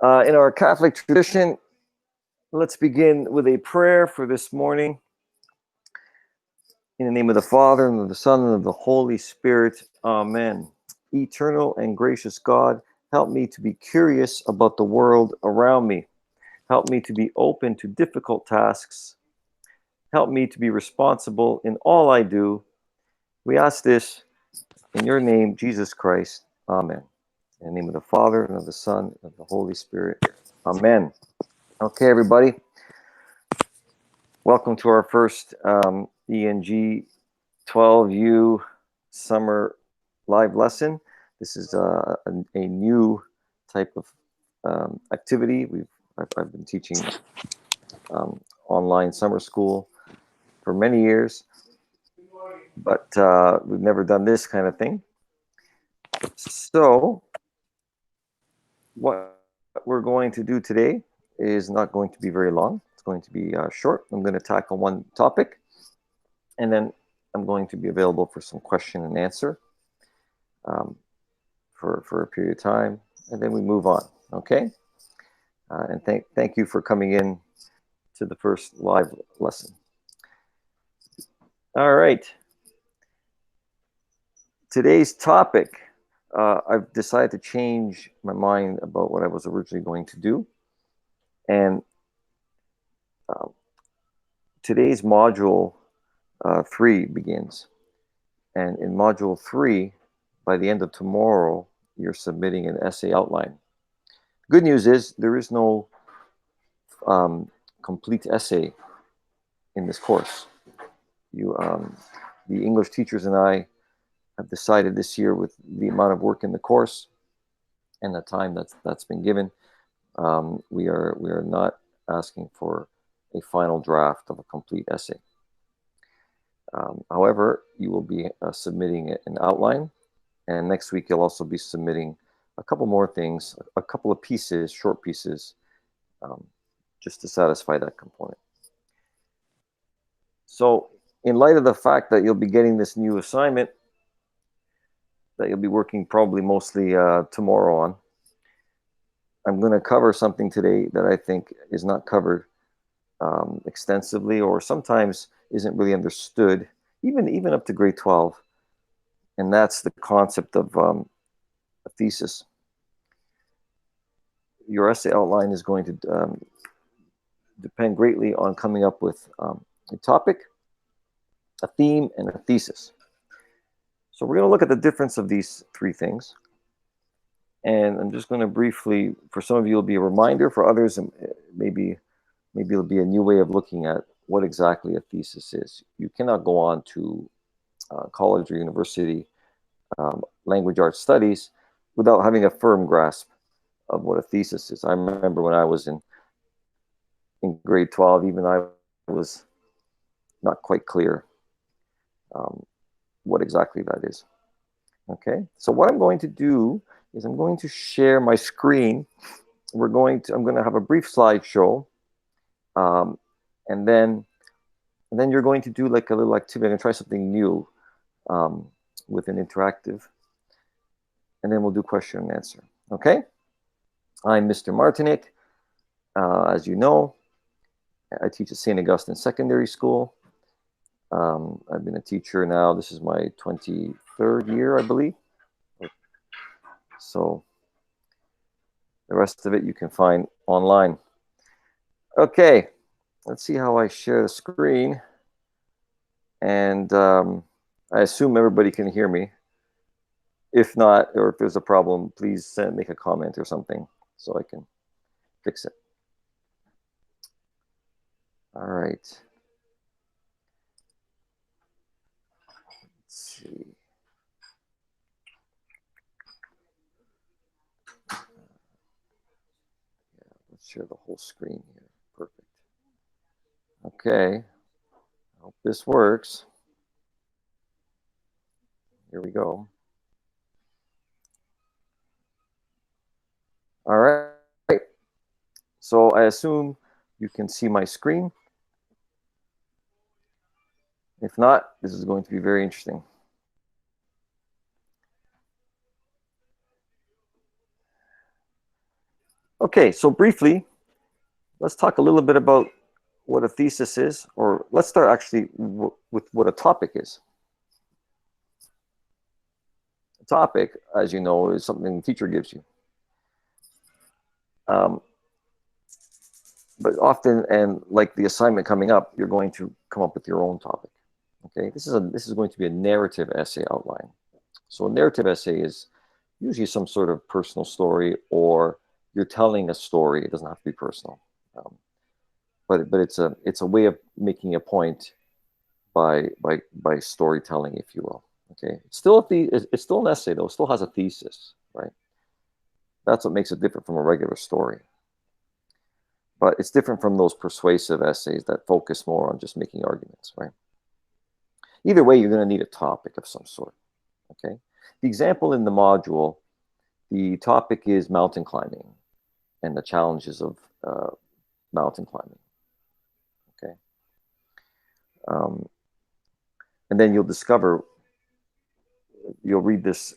In our Catholic tradition, let's begin with a prayer for this morning. In the name of the Father, and of the Son, and of the Holy Spirit. Amen. Eternal and gracious God, help me to be curious about the world around me. Help me to be open to difficult tasks. Help me to be responsible in all I do. We ask this in your name, Jesus Christ. Amen. In the name of the Father, and of the Son, and of the Holy Spirit. Amen. Okay, everybody. Welcome to our first ENG4U summer live lesson. This is a new type of activity. I've been teaching online summer school for many years, but we've never done this kind of thing. So what we're going to do today is not going to be very long. It's going to be short. I'm going to tackle one topic, and then I'm going to be available for some question and answer for a period of time, and then we move on. Okay? And thank you for coming in to the first live lesson. All right. Today's topic, I've decided to change my mind about what I was originally going to do. And today's module 3 begins. And in module 3, by the end of tomorrow, you're submitting an essay outline. Good news is there is no complete essay in this course. The English teachers and I have decided this year, with the amount of work in the course and the time that's been given, we are not asking for a final draft of a complete essay. However, you will be submitting an outline, and next week you'll also be submitting a couple more things, a couple of pieces, short pieces, just to satisfy that component. So in light of the fact that you'll be getting this new assignment that you'll be working probably mostly tomorrow on, I'm going to cover something today that I think is not covered extensively, or sometimes isn't really understood, even up to grade 12, and that's the concept of a thesis. Your essay outline is going to depend greatly on coming up with a topic, a theme, and a thesis. So we're going to look at the difference of these three things. And I'm just going to briefly, for some of you, it'll be a reminder. For others, maybe it'll be a new way of looking at what exactly a thesis is. You cannot go on to college or university language arts studies without having a firm grasp of what a thesis is. I remember when I was in grade 12, even I was not quite clear what exactly that is. Okay, so what I'm going to do is I'm going to share my screen. I'm going to have a brief slideshow, and then you're going to do like a little activity. I'm going to try something new with an interactive, and then we'll do question and answer. Okay, I'm Mr. Martinik. As you know, I teach at St. Augustine Secondary School. I've been a teacher now. This is my 23rd year, I believe. So the rest of it you can find online. Okay, let's see how I share the screen. And I assume everybody can hear me. If not, or if there's a problem, please make a comment or something so I can fix it. All right. Let's see. Let's share the whole screen here. Perfect. Okay. I hope this works. Here we go. All right. So I assume you can see my screen. If not, this is going to be very interesting. Okay, so briefly, let's talk a little bit about what a thesis is, or let's start actually with what a topic is. A topic, as you know, is something the teacher gives you. But often, and like the assignment coming up, you're going to come up with your own topic. Okay, this is going to be a narrative essay outline. So a narrative essay is usually some sort of personal story, or you're telling a story. It doesn't have to be personal, but it's a way of making a point by storytelling, if you will. Okay, it's still an essay though. It still has a thesis, right? That's what makes it different from a regular story. But it's different from those persuasive essays that focus more on just making arguments, right? Either way, you're going to need a topic of some sort, okay? The example in the module, the topic is mountain climbing and the challenges of mountain climbing, okay? And then you'll read this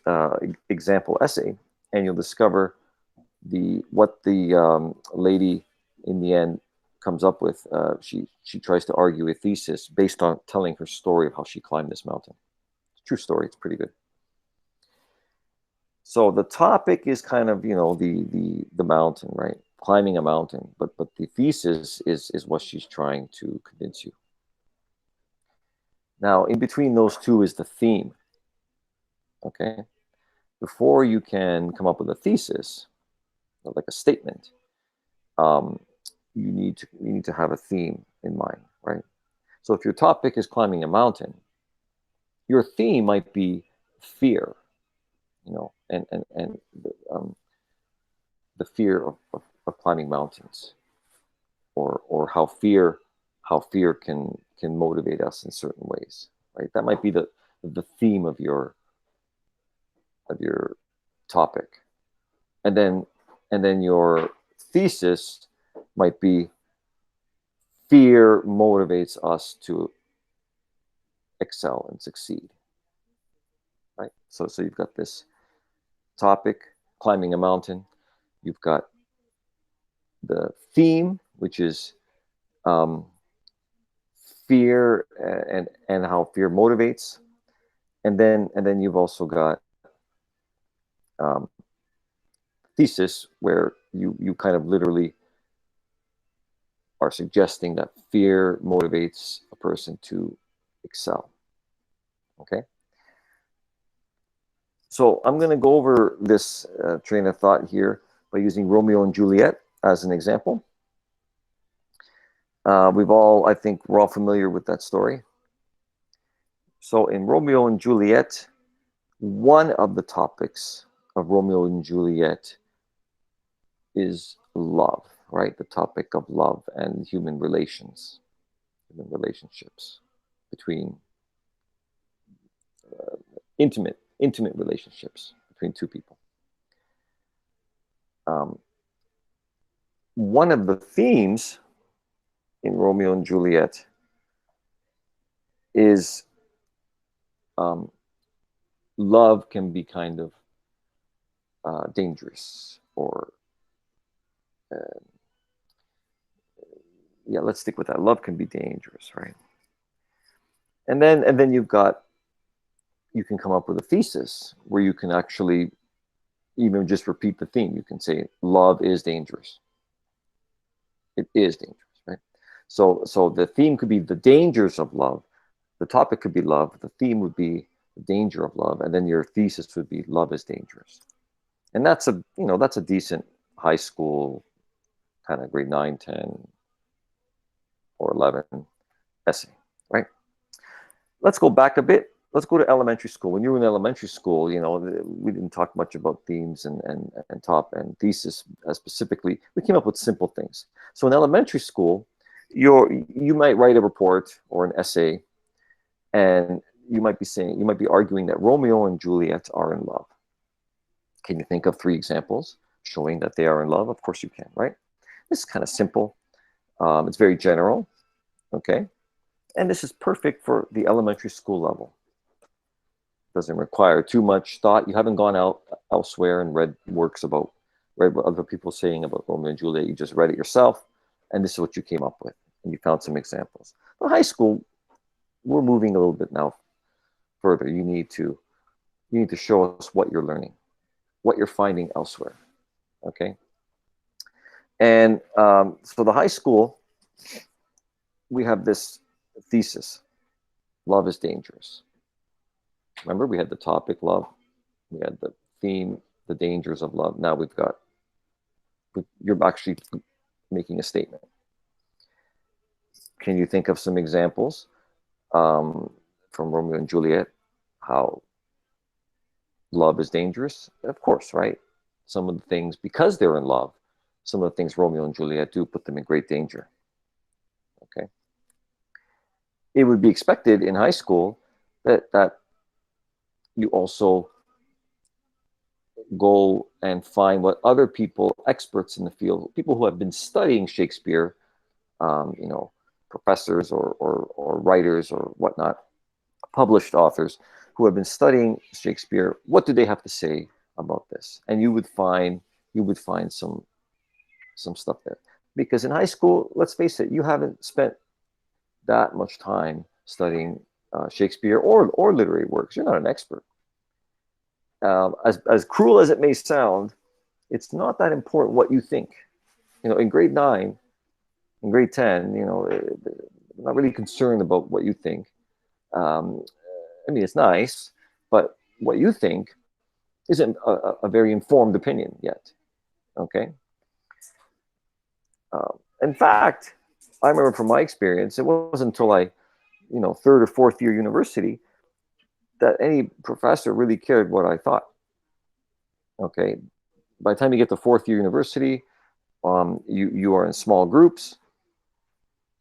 example essay, and you'll discover what the lady in the end comes up with. She tries to argue a thesis based on telling her story of how she climbed this mountain. It's a true story. It's pretty good. So the topic is kind of, you know, the mountain, right? Climbing a mountain, but the thesis is what she's trying to convince you. Now, in between those two is the theme. Okay, before you can come up with a thesis, like a statement, you need to have a theme in mind, right? So if your topic is climbing a mountain, your theme might be fear, you know, and the fear of climbing mountains, or how fear can motivate us in certain ways, right? That might be the theme of your topic, and then your thesis might be fear motivates us to excel and succeed, right? So you've got this topic, climbing a mountain. You've got the theme, which is fear and how fear motivates, and then you've also got thesis, where you kind of literally are suggesting that fear motivates a person to excel. Okay. So I'm going to go over this train of thought here by using Romeo and Juliet as an example. I think we're all familiar with that story. So in Romeo and Juliet, one of the topics of Romeo and Juliet is love, right? The topic of love and human relationships between intimate relationships between two people. One of the themes in Romeo and Juliet is love can be kind of dangerous, or yeah, let's stick with that. Love can be dangerous, right? And then you can come up with a thesis where you can actually even just repeat the theme. You can say love is dangerous. It is dangerous, right? So the theme could be the dangers of love. The topic could be love. The theme would be the danger of love, and then your thesis would be love is dangerous. And that's a decent high school kind of grade 9, 10, or 11 essay, right? Let's go back a bit. Let's go to elementary school. When you were in elementary school, you know, we didn't talk much about themes and top and thesis specifically. We came up with simple things. So in elementary school, you might write a report or an essay, and you might be arguing that Romeo and Juliet are in love. Can you think of 3 examples showing that they are in love? Of course you can, right? This is kind of simple. It's very general, okay? And this is perfect for the elementary school level. Doesn't require too much thought. You haven't gone out elsewhere and read works about read what other people are saying about Romeo and Juliet. You just read it yourself, and this is what you came up with, and you found some examples. In high school, we're moving a little bit now further. You need to show us what you're learning, what you're finding elsewhere. Okay. And so the high school, we have this thesis: love is dangerous. Remember, we had the topic, love. We had the theme, the dangers of love. Now we've got, you're actually making a statement. Can you think of some examples from Romeo and Juliet, how love is dangerous? Of course, right? Some of the things, because they're in love, some of the things Romeo and Juliet do put them in great danger. Okay. It would be expected in high school that you also go and find what other people, experts in the field, people who have been studying Shakespeare, professors or writers or whatnot, published authors who have been studying Shakespeare, what do they have to say about this? And you would find some stuff there. Because in high school, let's face it, you haven't spent that much time studying Shakespeare or literary works. You're not an expert. As cruel as it may sound, it's not that important what you think. In grade 9, in grade 10, I'm not really concerned about what you think. I mean, it's nice, but what you think isn't a very informed opinion yet. Okay. In fact, I remember from my experience, it wasn't until I, third or fourth year university, that any professor really cared what I thought. Okay. By the time you get to fourth year university, you are in small groups.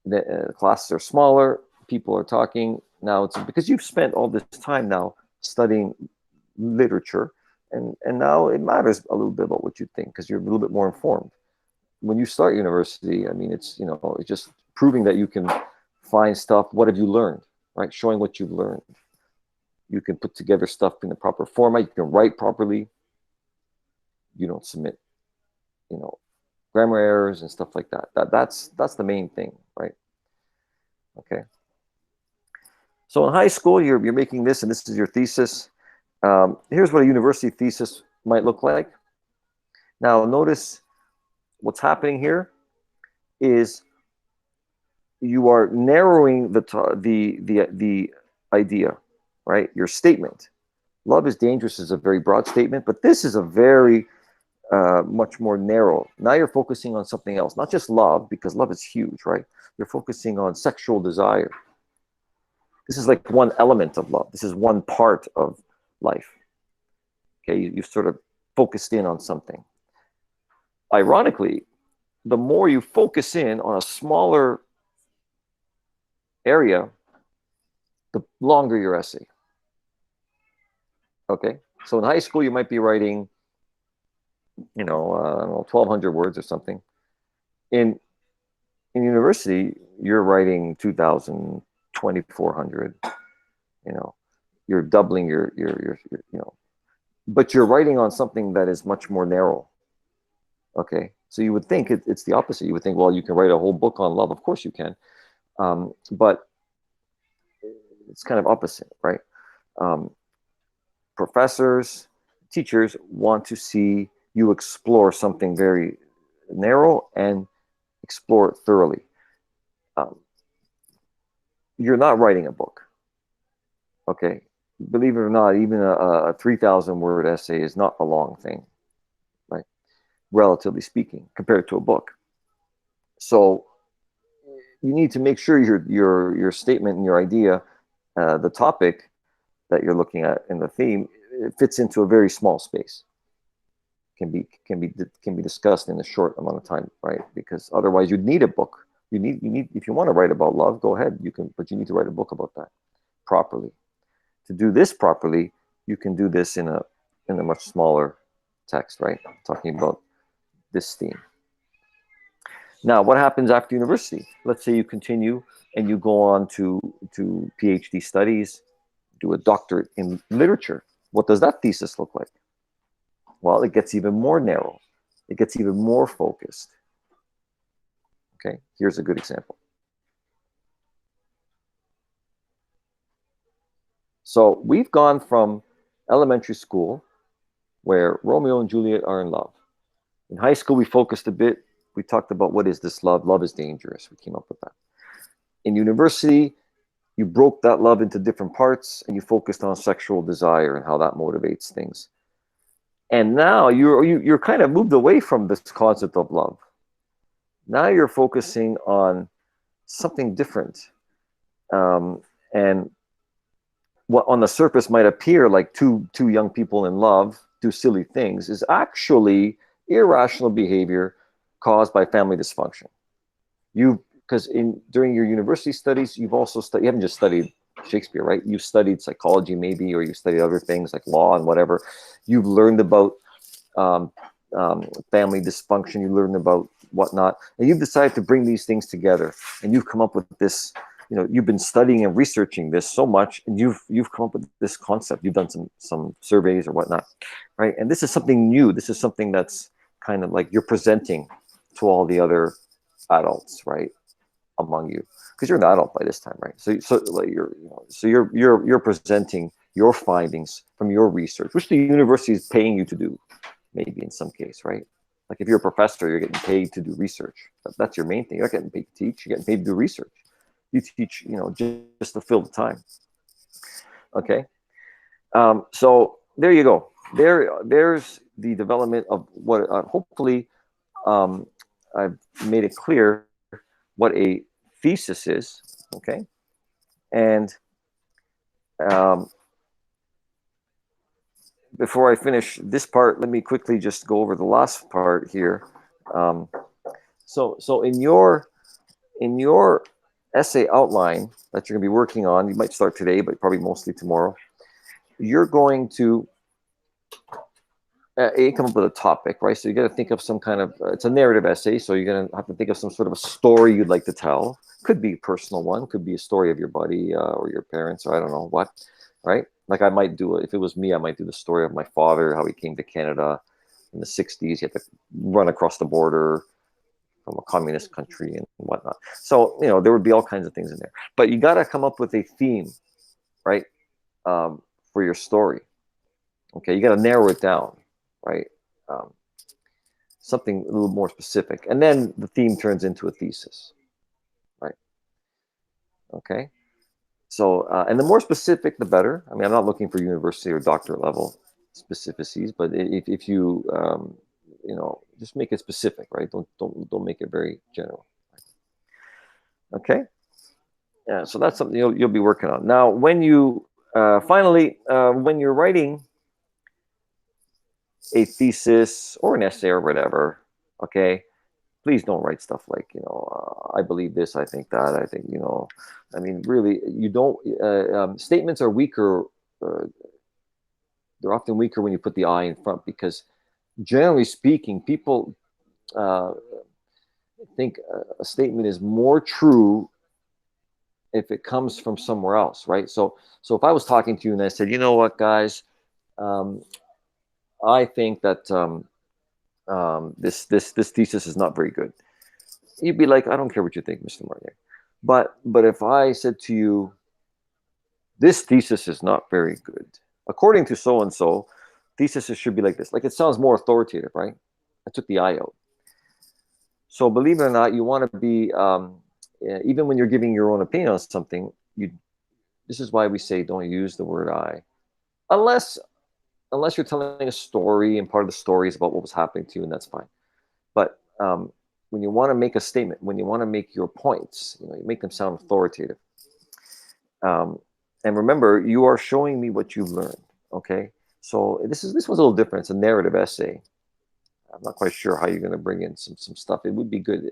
The classes are smaller. People are talking. Now it's because you've spent all this time now studying literature, and now it matters a little bit about what you think because you're a little bit more informed. When you start university, I mean, it's just proving that you can find stuff. What have you learned, right? Showing what you've learned. You can put together stuff in the proper format. You can write properly. You don't submit, grammar errors and stuff like that. That's the main thing, right? Okay. So in high school, you're making this, and this is your thesis. Here's what a university thesis might look like. Now, notice what's happening here is you are narrowing the idea, right? Your statement. Love is dangerous is a very broad statement, but this is a very much more narrow. Now you're focusing on something else, not just love, because love is huge, right? You're focusing on sexual desire. This is like one element of love. This is one part of life. Okay, you've sort of focused in on something. Ironically, the more you focus in on a smaller area, the longer your essay. Okay, so in high school, you might be writing, I don't know, 1,200 words or something. In university, you're writing 2,000, 2,400. You're doubling your but you're writing on something that is much more narrow. Okay, so you would think it's the opposite. You would think, well, you can write a whole book on love. Of course you can, but it's kind of opposite, right? Professors, teachers want to see you explore something very narrow and explore it thoroughly. You're not writing a book. Okay, believe it or not, even a 3,000 word essay is not a long thing, right? Relatively speaking, compared to a book. So you need to make sure your statement and your idea, the topic that you're looking at in the theme, it fits into a very small space. Can be discussed in a short amount of time, right? Because otherwise, you'd need a book. You need if you want to write about love, go ahead. You can, but you need to write a book about that properly. To do this properly, you can do this in a much smaller text, right? Talking about this theme. Now, what happens after university? Let's say you continue and you go on to PhD studies, do a doctorate in literature. What does that thesis look like? Well, it gets even more narrow. it gets even more focused. Okay, here's a good example. So we've gone from elementary school, where Romeo and Juliet are in love. In high school, we focused a bit. We talked about what is this love? Love is dangerous. We came up with that. In university, you broke that love into different parts and you focused on sexual desire and how that motivates things. And now you're kind of moved away from this concept of love. Now you're focusing on something different. And what on the surface might appear like two young people in love do silly things is actually irrational behavior caused by family dysfunction. Because during your university studies, you've also studied, you haven't just studied Shakespeare, right? You've studied psychology maybe, or you studied other things like law and whatever. You've learned about family dysfunction, you learned about whatnot, and you've decided to bring these things together, and you've come up with this, you've been studying and researching this so much, and you've come up with this concept. You've done some surveys or whatnot, right? And this is something new. This is something that's kind of like you're presenting to all the other adults, right, among you, because you're an adult by this time, right? So like you're presenting your findings from your research, which the university is paying you to do, maybe in some case, right? Like if you're a professor, you're getting paid to do research. That's your main thing. You're not getting paid to teach. You're getting paid to do research. You teach, just to fill the time. Okay. So there you go. There's the development of what hopefully I've made it clear what a thesis is. Okay. And before I finish this part, let me quickly just go over the last part here. So in your essay outline that you're going to be working on, you might start today, but probably mostly tomorrow, you're going to come up with a topic, right? So you got to think of some kind of, it's a narrative essay, so you're going to have to think of some sort of a story you'd like to tell. Could be a personal one, could be a story of your buddy or your parents, or I don't know what, right? Like I might do, if it was me, I might do the story of my father, how he came to Canada in the 60s. He had to run across the border from a communist country and whatnot. So, there would be all kinds of things in there. But you got to come up with a theme, right, for your story. Okay, you got to narrow it down, right? Something a little more specific. And then the theme turns into a thesis, right? Okay. So, and the more specific, the better. I mean, I'm not looking for university or doctorate level specificities, but if you, just make it specific, right? Don't make it very general. Okay. Yeah. So that's something you'll be working on. Now, when you finally, when you're writing a thesis or an essay or whatever, okay, please don't write stuff like, I believe this, I think that, I think, I mean, really, you don't, statements are weaker. They're often weaker when you put the I in front, because generally speaking, people think a statement is more true if it comes from somewhere else, right? So if I was talking to you and I said, you know what, guys, I think that this thesis is not very good. You'd be like, I don't care what you think, Mr. Marnier. But if I said to you, this thesis is not very good, according to so and so, theses should be like this. Like, it sounds more authoritative, right? I took the I out. So believe it or not, you want to be even when you're giving your own opinion on something. This is why we say don't use the word I, unless you're telling a story and part of the story is about what was happening to you, and that's fine. But when you want to make a statement, when you want to make your points, you make them sound authoritative. And remember, you are showing me what you've learned. Okay, so this one's a little different. It's a narrative essay. I'm not quite sure how you're going to bring in some stuff. It would be good,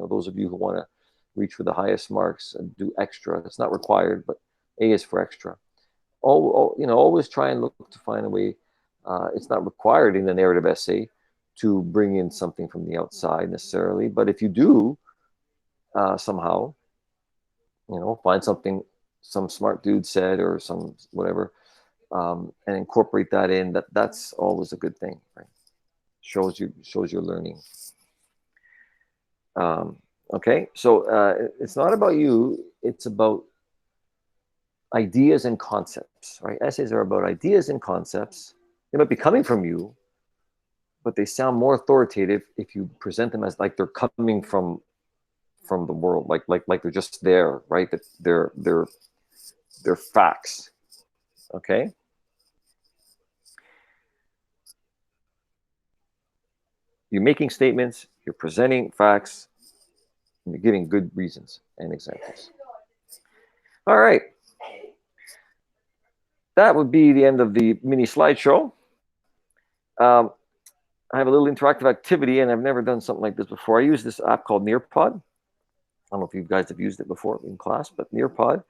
those of you who want to reach for the highest marks and do extra. It's not required, but A is for extra. Always try and look to find a way. It's not required in the narrative essay to bring in something from the outside necessarily, but if you do somehow, find something some smart dude said or some whatever, and incorporate that in, that's always a good thing, right? shows you're learning. Okay, so it's not about you, it's about ideas and concepts, right? Essays are about ideas and concepts. They might be coming from you, but they sound more authoritative if you present them as like they're coming from the world, like they're just there, right? That they're facts. Okay. You're making statements, you're presenting facts, and you're giving good reasons and examples. All right. That would be the end of the mini slideshow. I have a little interactive activity, and I've never done something like this before. I use this app called Nearpod. I don't know if you guys have used it before in class, but Nearpod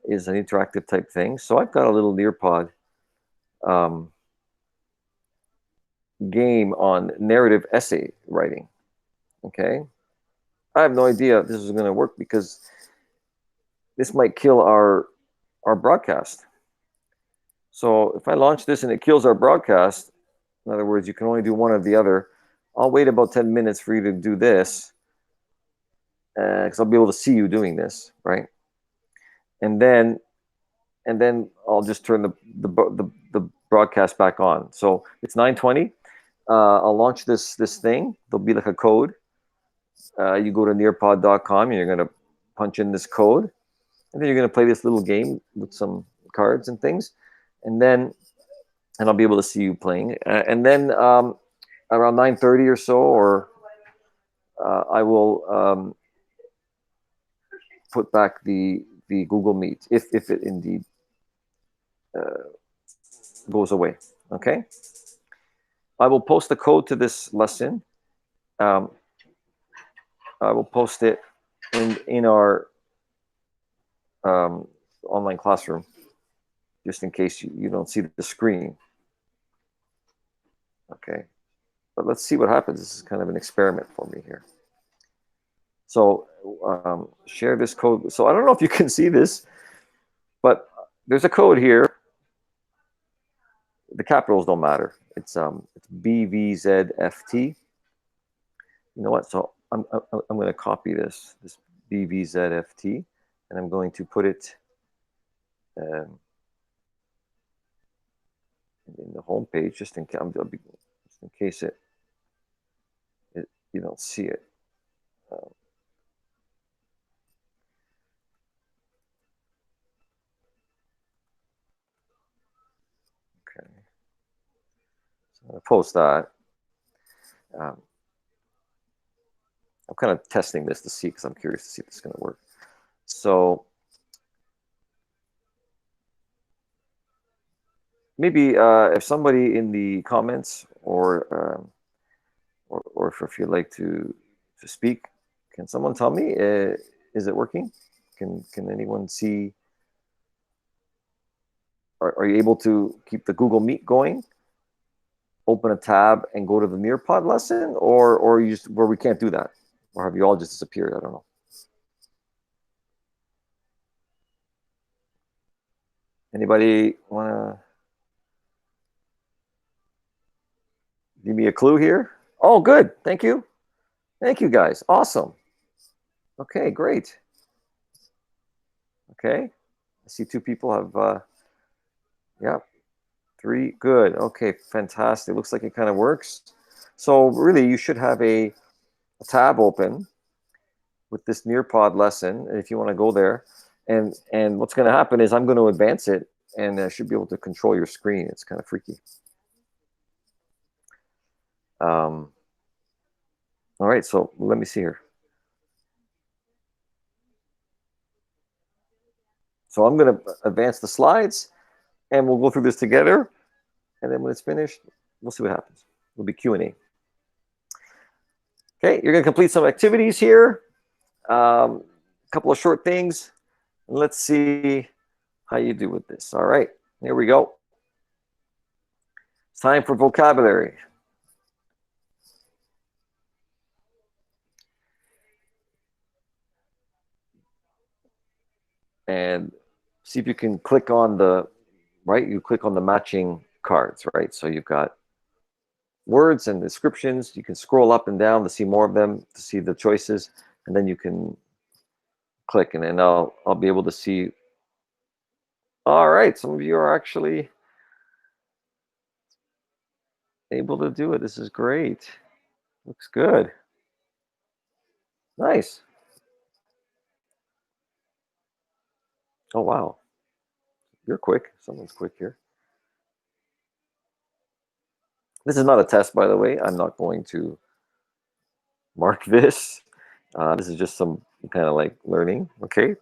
is an interactive type thing. So I've got a little Nearpod game on narrative essay writing. Okay. I have no idea if this is going to work because this might kill our broadcast. So if I launch this and it kills our broadcast, in other words, you can only do one or the other, I'll wait about 10 minutes for you to do this because I'll be able to see you doing this, right? And then I'll just turn the broadcast back on. So it's 9:20. I'll launch this thing. There'll be like a code. You go to nearpod.com and you're going to punch in this code. And then you're going to play this little game with some cards and things. And I'll be able to see you playing. And then around 9:30 or so, or I will put back the Google Meet if it indeed goes away. Okay. I will post the code to this lesson. I will post it in our online classroom, just in case you don't see the screen. Okay, but let's see what happens. This is kind of an experiment for me here. So share this code. So I don't know if you can see this, but there's a code here. The capitals don't matter. It's BVZFT. You know what? So I'm going to copy this BVZFT, and I'm going to put it in the home page just in case it you don't see it. Okay, so I'm going to post that. I'm kind of testing this to see because I'm curious to see if it's going to work. So maybe if somebody in the comments or if you'd like to speak, can someone tell me, is it working? Can anyone see? Are you able to keep the Google Meet going? Open a tab and go to the Nearpod lesson, or you just where we can't do that, or have you all just disappeared? I don't know. Anybody want to give me a clue here? Oh, good. Thank you. Thank you, guys. Awesome. Okay, great. Okay. I see two people have, yeah, 3. Good. Okay, fantastic. Looks like it kind of works. So really, you should have a tab open with this Nearpod lesson. And if you want to go there, and what's going to happen is I'm going to advance it, and I should be able to control your screen. It's kind of freaky. All right, so let me see here. So I'm going to advance the slides, and we'll go through this together. And then when it's finished, we'll see what happens. It'll be Q&A. Okay, you're going to complete some activities here. A couple of short things. And let's see how you do with this. All right, here we go. It's time for vocabulary. And see if you can click on the, right? You click on the matching cards, right? So you've got words and descriptions. You can scroll up and down to see more of them, to see the choices, and then you can click, and then I'll be able to see. All right, some of you are actually able to do it. This is great. Looks good. Nice. Oh, wow. You're quick. Someone's quick here. This is not a test, by the way. I'm not going to mark this. This is just some kind of like learning, okay?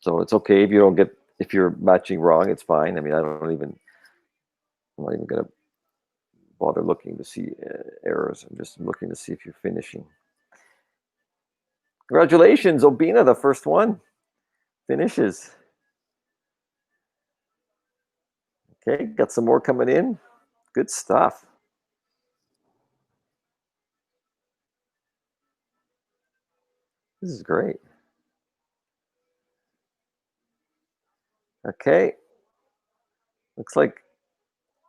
So it's okay if you don't get, if you're matching wrong, it's fine. I mean, I'm not even going to bother looking to see errors. I'm just looking to see if you're finishing. Congratulations, Obina, the first one finishes. Okay, got some more coming in. Good stuff. This is great. Okay. Looks like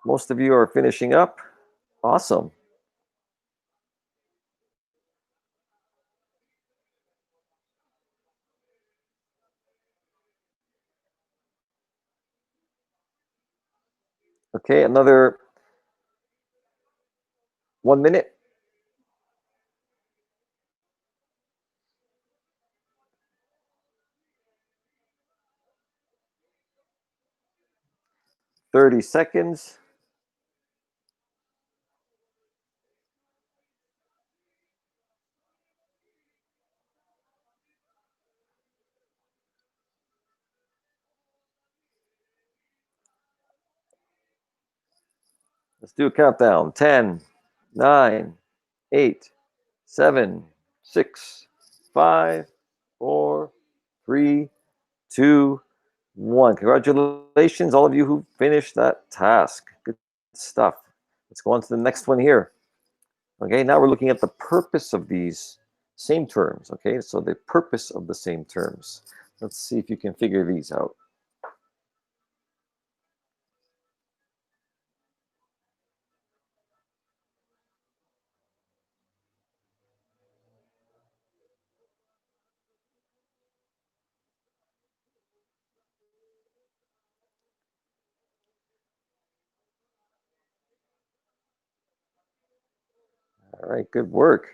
most of you are finishing up. Awesome. Okay, another 1 minute. Thirty seconds. Let's do a countdown. 10, 9, 8, 7, 6, 5, 4, 3, 2, 1. Congratulations, all of you who finished that task. Good stuff. Let's go on to the next one here. Okay, now we're looking at the purpose of these same terms. Okay, so the purpose of the same terms. Let's see if you can figure these out. All right, good work.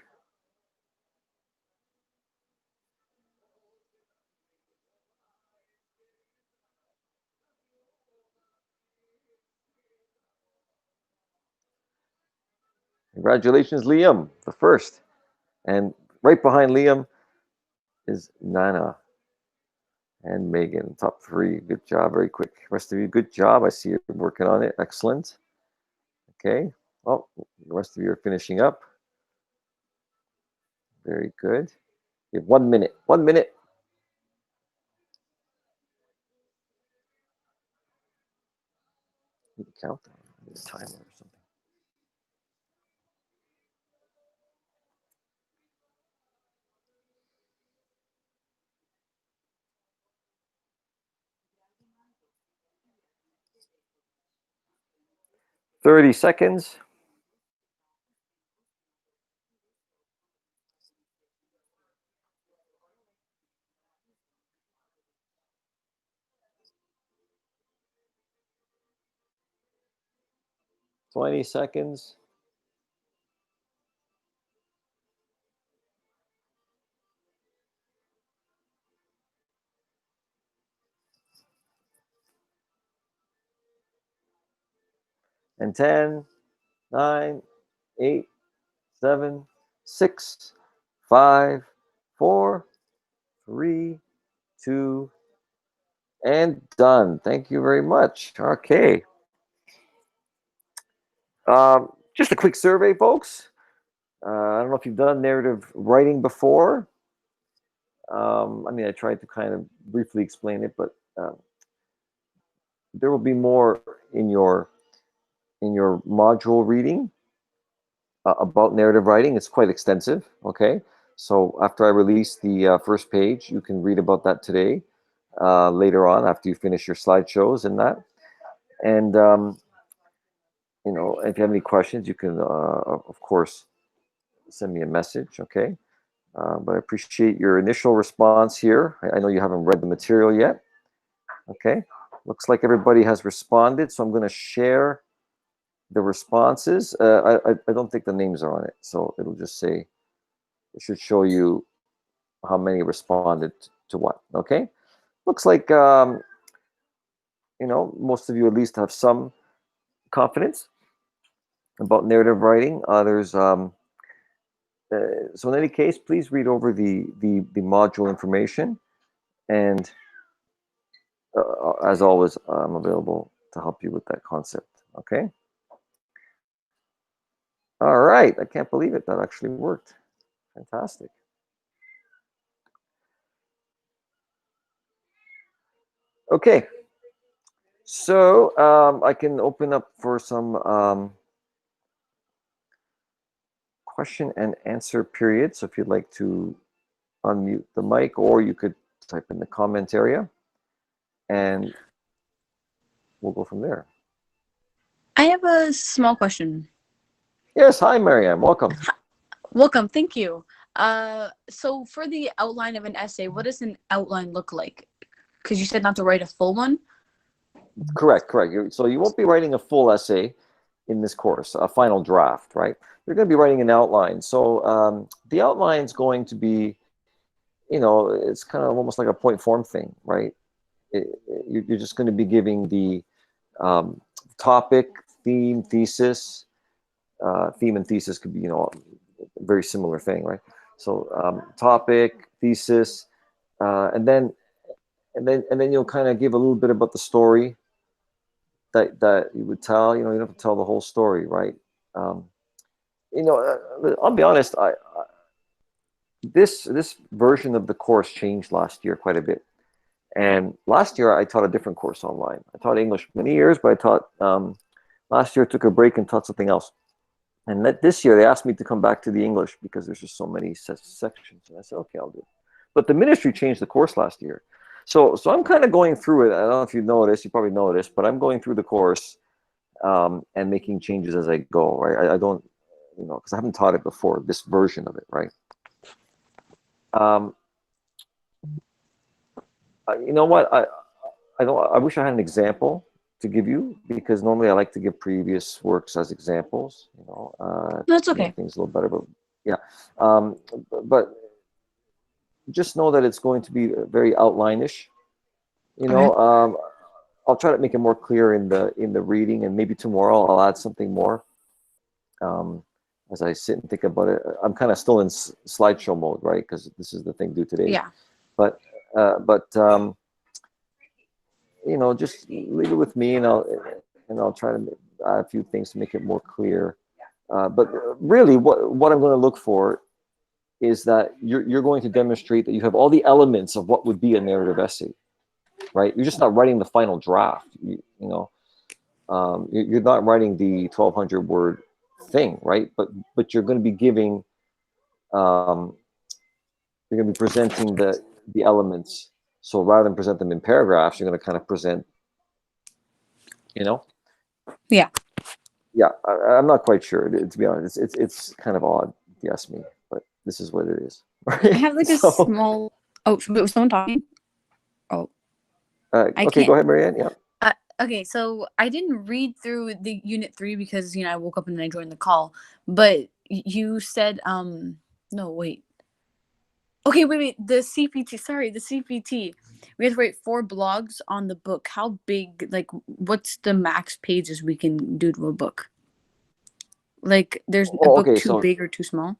Congratulations, Liam, the first. And right behind Liam is Nana and Megan, top 3. Good job, very quick. Rest of you, good job. I see you're working on it. Excellent. Okay. Well, the rest of you are finishing up. Very good. You have 1 minute. 1 minute. Need a countdown. Need a timer or something. 30 seconds. Twenty seconds. And 10, 9, 8, 7, 6, 5, 4, 3, 2, and done. Thank you very much. Okay. Just a quick survey, folks. I don't know if you've done narrative writing before. I mean, I tried to kind of briefly explain it, but there will be more in your module reading about narrative writing. It's quite extensive. Okay, so after I release the first page, you can read about that today. Later on, after you finish your slideshows and that. And you know, if you have any questions, you can, of course, send me a message. Okay. But I appreciate your initial response here. I know you haven't read the material yet. Okay. Looks like everybody has responded, so I'm going to share the responses. I don't think the names are on it, so it'll just say, it should show you how many responded to what. Okay. Looks like, you know, most of you at least have some confidence about narrative writing. Others, so in any case, please read over the module information, and as always, I'm available to help you with that concept. Okay. All right. I can't believe it. That actually worked. Fantastic. Okay. So I can open up for some question and answer period. So if you'd like to unmute the mic, or you could type in the comment area, and we'll go from there. I have a small question. Yes. Hi, Marianne. Welcome. Welcome. Thank you. So for the outline of an essay, what does an outline look like? Because you said not to write a full one. Correct. So you won't be writing a full essay in this course, a final draft, right? You're going to be writing an outline. So the outline is going to be, you know, it's kind of almost like a point form thing, right? You're just going to be giving the topic, theme, thesis. Theme and thesis could be, you know, a very similar thing, right? So topic, thesis, and then you'll kind of give a little bit about the story that you would tell. You know, you don't have to tell the whole story, right? You know, I'll be honest. This version of the course changed last year quite a bit. And last year I taught a different course online. I taught English many years, but I taught last year I took a break and taught something else. And this year they asked me to come back to the English because there's just so many sections. And I said, okay, I'll do it. But the ministry changed the course last year. So I'm kind of going through it. I don't know if you noticed, you probably noticed, but I'm going through the course and making changes as I go, right? I don't, you know, because I haven't taught it before, this version of it, right? You know what? I wish I had an example to give you, because normally I like to give previous works as examples. You know, That's to okay. make things a little better. But yeah, but just know that it's going to be very outline-ish. You know, Okay. I'll try to make it more clear in the reading, and maybe tomorrow I'll add something more. As I sit and think about it, I'm kind of still in slideshow mode, right? Because this is the thing due today. Yeah. But you know, just leave it with me, and I'll try to add a few things to make it more clear. But really, what I'm going to look for is that you're going to demonstrate that you have all the elements of what would be a narrative essay, right? You're just not writing the final draft. You know, you're not writing the 1,200 word thing, right? But you're going to be giving, you're going to be presenting the elements. So rather than present them in paragraphs, you're going to kind of present, you know. Yeah. Yeah, I'm not quite sure, to be honest. It's kind of odd, if you ask me, but this is what it is. I have like a small. Oh, was someone talking? Oh, I okay, can't. go ahead, Marianne. Yeah. Okay, so I didn't read through the unit 3 because I woke up and then I joined the call. But you said no, wait. Okay, wait. The CPT. Sorry, the CPT. We have to write 4 blogs on the book. How big? Like, what's the max pages we can do to a book? Like, there's a book too big or too small?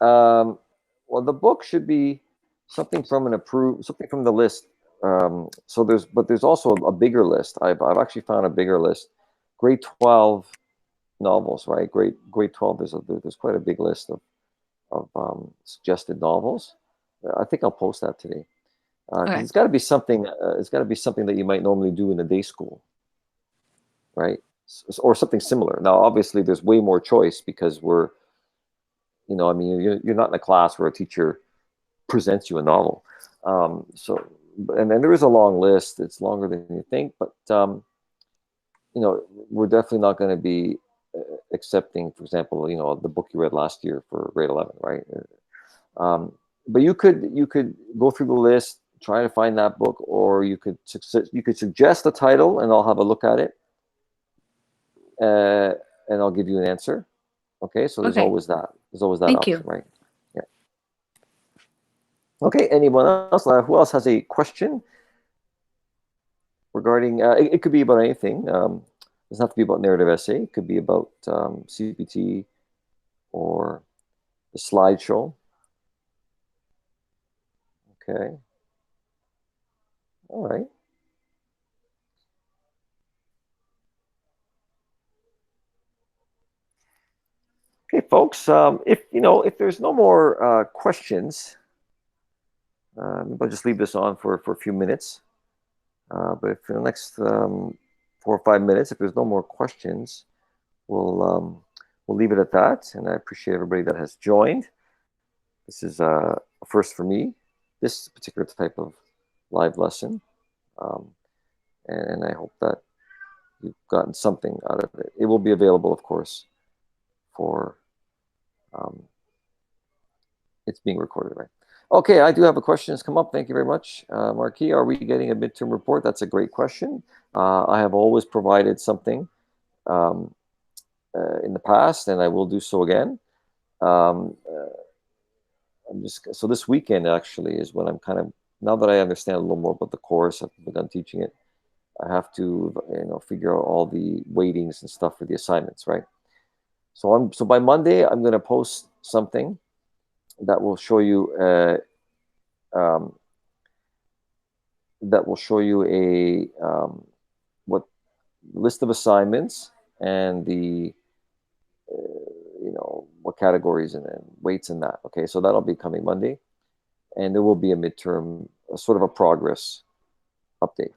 Well, the book should be something from the list. So there's also a bigger list. I've actually found a bigger list. Grade 12 novels, right? Grade 12. There's quite a big list of suggested novels. I think I'll post that today. Because it's got to be something. It's got to be something that you might normally do in a day school, right? Or something similar. Now, obviously, there's way more choice because we're, you know, I mean, you're not in a class where a teacher presents you a novel. So, and then there is a long list. It's longer than you think, but we're definitely not going to be accepting, for example, the book you read last year for grade 11, right? But you could go through the list, try to find that book, or you could suggest the title, and I'll have a look at it, and I'll give you an answer. Okay, so there's Okay. always that. There's always that Thank option, you. right? Yeah. Okay. Anyone else? Who else has a question regarding? It could be about anything. It doesn't have to be about narrative essay. It could be about CPT or the slideshow. Okay. All right. Okay, folks. If there's no more questions, I'll just leave this on for a few minutes. But for the next 4 or 5 minutes, if there's no more questions, we'll leave it at that. And I appreciate everybody that has joined. This is a first for me, this particular type of live lesson. And I hope that you've gotten something out of it. It will be available, of course, for it's being recorded, right? Okay, I do have a question that's come up. Thank you very much, Marquis. Are we getting a midterm report? That's a great question. I have always provided something in the past, and I will do so again. So this weekend actually is when I'm kind of, now that I understand a little more about the course, I've begun teaching it. I have to figure out all the weightings and stuff for the assignments, right? So by Monday I'm going to post something that will show you a what list of assignments and the what categories and weights and that. Okay, so that'll be coming Monday, and there will be a midterm, sort of a progress update.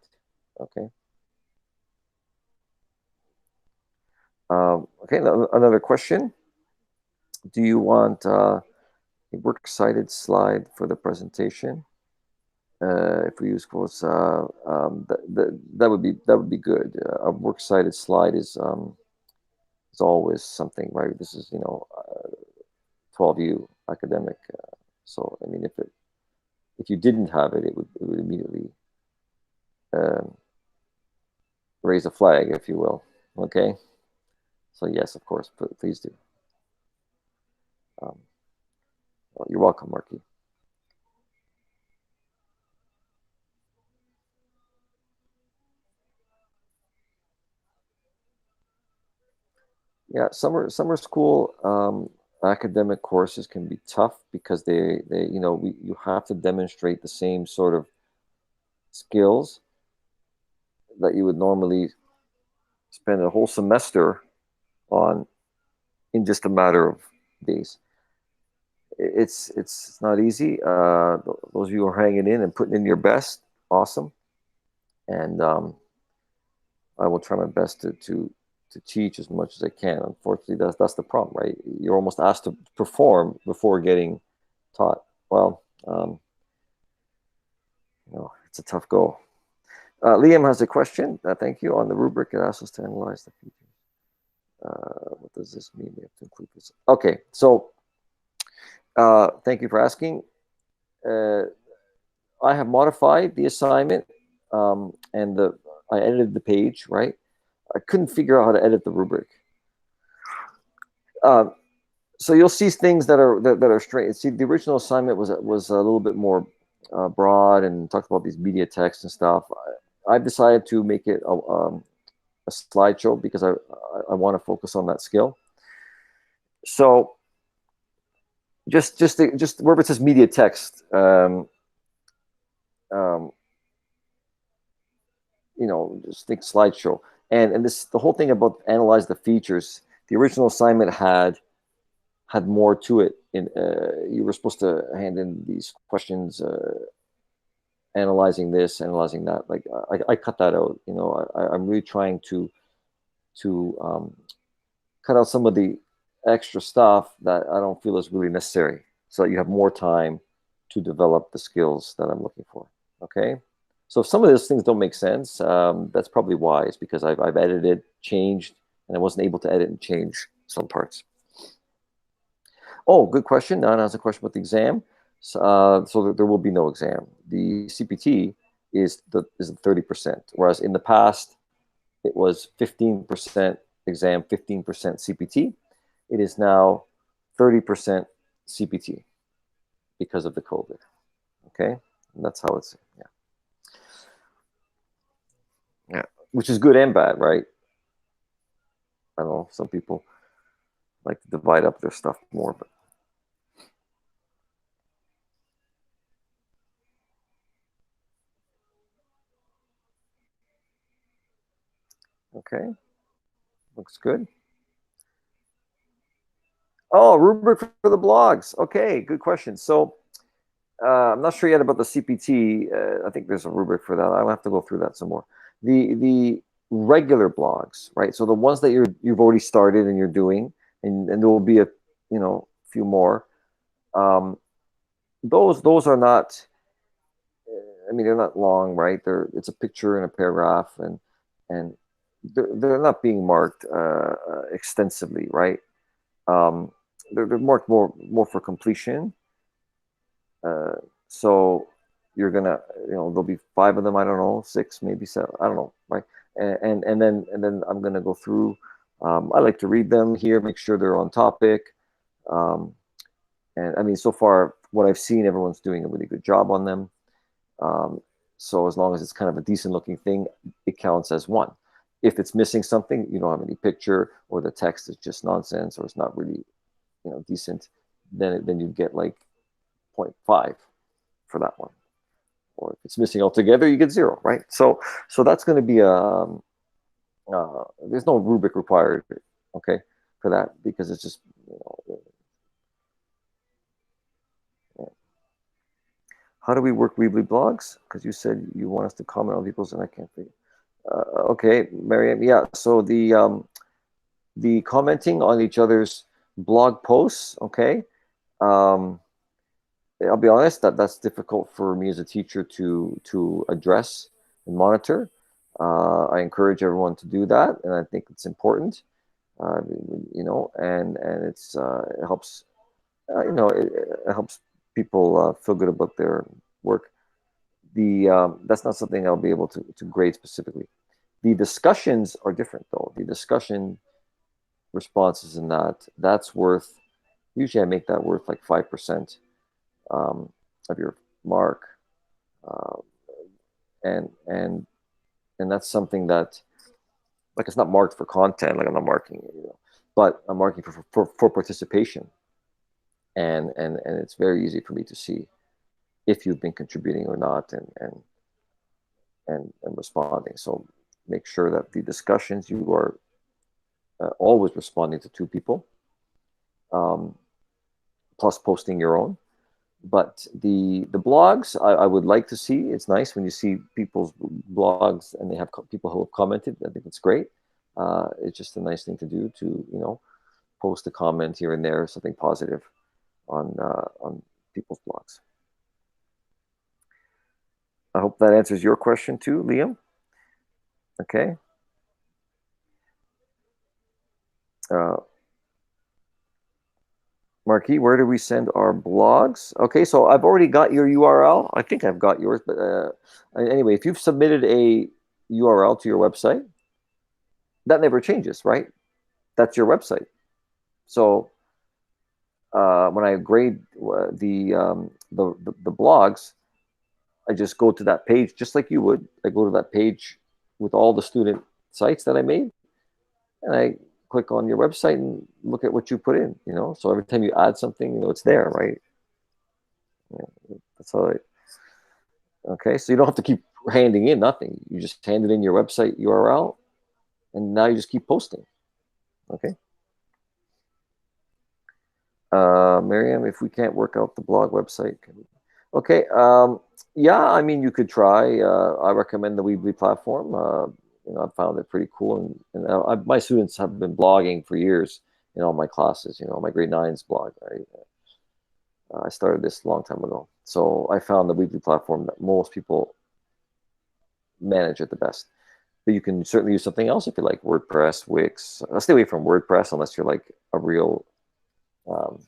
Okay. Okay, another question. Do you want a works cited slide for the presentation? If we use quotes, that would be good. A works cited slide is always something, right? This is 12U academic. So I mean, if you didn't have it, it would immediately raise a flag, if you will. Okay. So yes, of course, please do. Well, you're welcome, Marky. Yeah, summer school academic courses can be tough because you have to demonstrate the same sort of skills that you would normally spend a whole semester on in just a matter of days. It's not easy. Those of you who are hanging in and putting in your best, awesome. And I will try my best to teach as much as I can. Unfortunately, that's the problem, right? You're almost asked to perform before getting taught. Well, it's a tough goal. Liam has a question. Thank you. On the rubric, it asks us to analyze the features. What does this mean? We have to include this. Okay, so thank you for asking. I have modified the assignment, and I edited the page, right? I couldn't figure out how to edit the rubric. So you'll see things that are straight. See, the original assignment was a little bit more broad and talked about these media texts and stuff. I've decided to make it a slideshow because I want to focus on that skill. So just wherever it says media text, just think slideshow. And the whole thing about analyze the features. The original assignment had more to it. You were supposed to hand in these questions, analyzing this, analyzing that. Like I cut that out. I'm really trying to cut out some of the extra stuff that I don't feel is really necessary, so that you have more time to develop the skills that I'm looking for. Okay. So if some of those things don't make sense, that's probably wise, because I've edited, changed, and I wasn't able to edit and change some parts. Oh, good question. Now has a question about the exam. So there will be no exam. The CPT is the 30%, whereas in the past it was 15% exam, 15% CPT. It is now 30% CPT because of the COVID. Okay, and that's how it's, yeah, which is good and bad, right? I don't know. Some people like to divide up their stuff more, but okay, looks good. Oh, rubric for the blogs. Okay, good question. So I'm not sure yet about the CPT. I think there's a rubric for that. I'll have to go through that some more. The regular blogs, right? So the ones that you've already started and you're doing, and there will be a few more. Those are not. I mean, they're not long, right? It's a picture and a paragraph, and they're not being marked extensively, right? They're marked more for completion. So you're gonna, there'll be 5 of them. I don't know, 6, maybe 7. I don't know, right? And then I'm gonna go through. I like to read them here, make sure they're on topic. And I mean, so far, what I've seen, everyone's doing a really good job on them. So as long as it's kind of a decent looking thing, it counts as one. If it's missing something, you don't have any picture, or the text is just nonsense, or it's not really, decent, then you get like 0.5 for that one. Or if it's missing altogether, you get 0, right? So that's going to be there's no rubric required, okay, for that, because it's just, how do we work Weebly blogs? Because you said you want us to comment on people's, and I can't figure. Okay, Mariam. Yeah. So the commenting on each other's blog posts. Okay. I'll be honest, that's difficult for me as a teacher to address and monitor. I encourage everyone to do that, and I think it's important. And it helps. It helps people feel good about their work. That's not something I'll be able to grade specifically. The discussions are different, though. The discussion responses in that's worth. Usually, I make that worth like 5% of your mark, uh, and that's something that, like, it's not marked for content. Like, I'm not marking it, but I'm marking for participation, and it's very easy for me to see if you've been contributing or not, and responding. So make sure that the discussions, you are always responding to 2 people, plus posting your own. But the blogs, I would like to see. It's nice when you see people's blogs and they have people who have commented. I think it's great. It's just a nice thing to do, to post a comment here and there, something positive on people's blogs. I hope that answers your question too, Liam. Okay. Marquis, where do we send our blogs? Okay, so I've already got your URL. I think I've got yours, but anyway, if you've submitted a URL to your website, that never changes, right? That's your website. So when I grade the blogs, I just go to that page just like you would. I go to that page with all the student sites that I made, and I click on your website and look at what you put in. So every time you add something, it's there, right? Yeah, that's all right. Okay, so you don't have to keep handing in nothing. You just hand it in your website URL, and now you just keep posting. Okay. Miriam, if we can't work out the blog website, okay. Yeah, I mean, you could try. I recommend the Weebly platform. I found it pretty cool, and my students have been blogging for years in all my classes. My grade 9's blog. I started this a long time ago, so I found the Weebly platform that most people manage it the best. But you can certainly use something else if you like, WordPress, Wix. I'll stay away from WordPress unless you're like a real, um,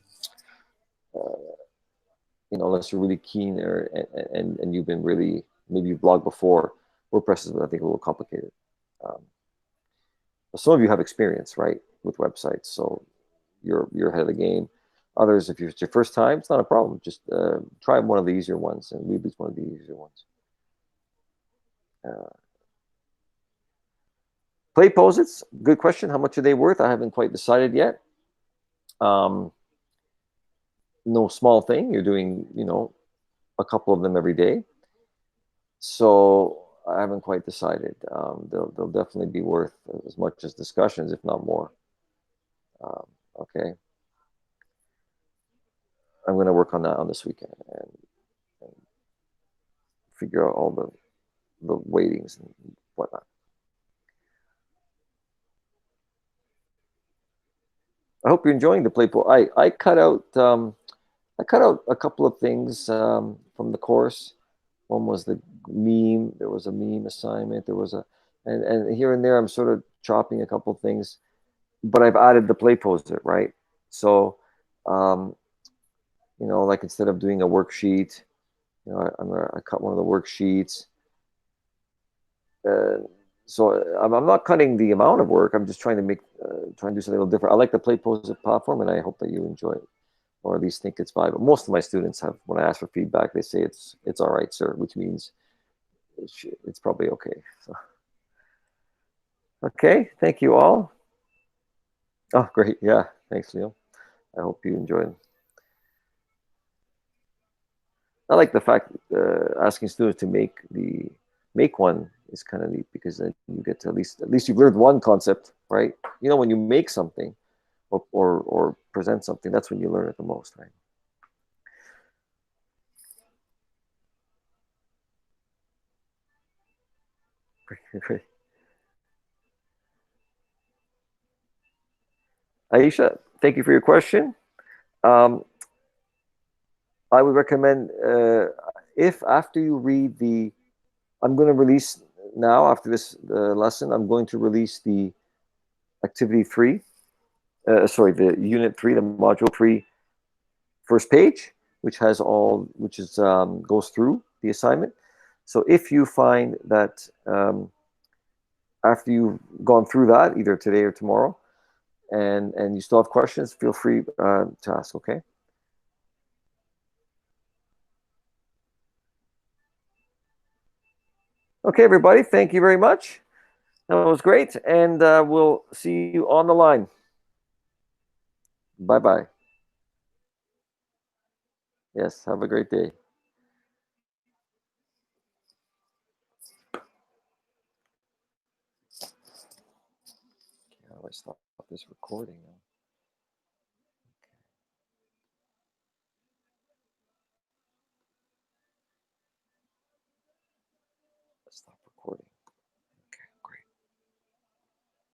unless you're really keen and you've been really, maybe you've blogged before. WordPress is, I think, a little complicated. Some of you have experience, right, with websites, so you're ahead of the game. Others, if it's your first time, it's not a problem. Just try one of the easier ones, and maybe it's one of the easier ones. Play posits, good question. How much are they worth? I haven't quite decided yet. No small thing. You're doing, a couple of them every day. So I haven't quite decided. They'll definitely be worth as much as discussions, if not more. Okay. I'm going to work on that on this weekend and figure out all the weightings and whatnot. I hope you're enjoying the play pool. I cut out a couple of things from the course. One was the meme. There was a meme assignment. There was and here and there I'm sort of chopping a couple of things, but I've added the play poser, right? So, like instead of doing a worksheet, I cut one of the worksheets. So I'm not cutting the amount of work. I'm just trying to do something a little different. I like the play poser platform, and I hope that you enjoy it, or at least think it's viable. Most of my students have, when I ask for feedback, they say it's all right, sir, which means it's probably okay. So, okay, thank you all. Oh, great. Yeah, thanks, Leo. I hope you enjoyed. I like the fact asking students to make one is kind of neat, because then you get to at least you've learned one concept, right? When you make something or present something, that's when you learn it the most, right? Aisha, thank you for your question. I would recommend if after you read I'm going to release now after this lesson, I'm going to release the activity 3, the unit 3, the module 3 first page, which goes through the assignment. So if you find that after you've gone through that, either today or tomorrow, and you still have questions, feel free to ask, okay? Okay, everybody, thank you very much. That was great, and we'll see you on the line. Bye-bye. Yes, have a great day. How do I stop this recording now? Stop recording.